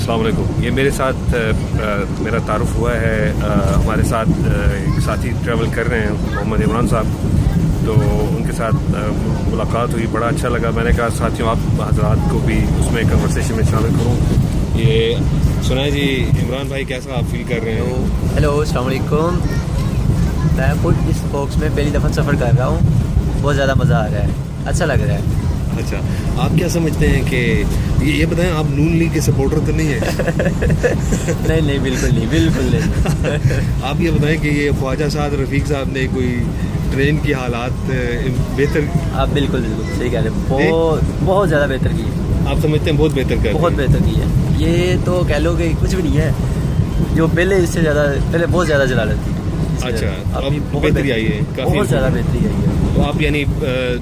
अस्सलाम वालेकुम। ये मेरे साथ मेरा तारुफ हुआ है। हमारे साथ एक साथी ट्रैवल कर रहे हैं, मोहम्मद इमरान साहब। तो उनके साथ मुलाकात हुई, बड़ा अच्छा लगा। मैंने कहा साथियों आप हजरात को भी उसमें कन्वर्सेशन में शामिल करूँ। ये सुनाए जी, इमरान भाई कैसा आप फील कर रहे हैं? हेलो, अस्सलाम वालेकुम। मैं खुद इस बॉक्स में पहली दफ़ा सफ़र कर रहा हूँ। बहुत ज़्यादा मज़ा आ रहा है, अच्छा लग रहा है। अच्छा, आप क्या समझते हैं कि ये बताएं, आप नून लीग के सपोर्टर तो नहीं है? नहीं, बिल्कुल नहीं। आप ये बताएं कि ये ख्वाजा साद रफ़ीक साहब ने कोई ट्रेन की हालात बेहतर? आप बिल्कुल सही कह रहे हैं। बहुत ज़्यादा बेहतर की है। आप समझते हैं बहुत बेहतर कर? बहुत बेहतर की है। ये तो कह लो कि कुछ भी नहीं है, जो पहले इससे ज़्यादा, पहले बहुत ज़्यादा जला लेती है। अच्छा, अब बेहतरी आई है, काफ़ी बहुत ज़्यादा बेहतरी आई है। तो आप यानी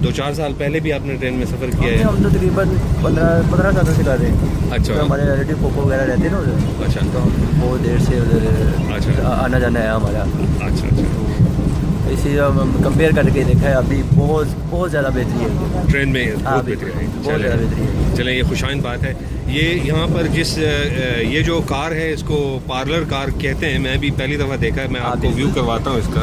2-4 साल पहले भी आपने ट्रेन में सफ़र किया है? हम तो तकरीबन 15 सालों से कर रहे हैं। अच्छा, तो हमारे रिलेटिव पोपो वगैरह रहते हैं ना उधर। अच्छा, तो हम बहुत देर से उधर अच्छा, आना जाना है हमारा। अच्छा। इसी हम कंपेयर करके देखा है, अभी बहुत ज़्यादा बेहतरी है ट्रेन में, बहुत बेहतरी आई। बहुत ज़्यादा बेहतरी है। चलें, ये खुशाइन बात है। ये यहाँ पर ये जो कार है इसको पार्लर कार कहते हैं। मैं भी पहली दफ़ा देखा है। मैं आपको व्यू करवाता हूँ इसका।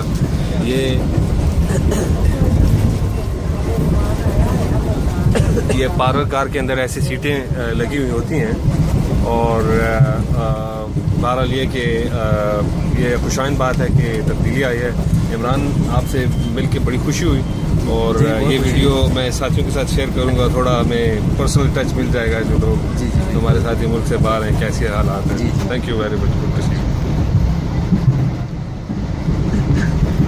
ये पार्लर कार के अंदर ऐसी सीटें लगी हुई होती हैं। और बहरहाल ये कि ये खुशाइन बात है कि तब्दीली आई है। इमरान, आपसे मिल के बड़ी खुशी हुई। और ये वीडियो मैं साथियों के साथ शेयर करूंगा। थोड़ा हमें पर्सनल टच मिल जाएगा जो लोग हमारे साथी मुल्क से बाहर हैं, कैसे हालात हैं। Thank you very much.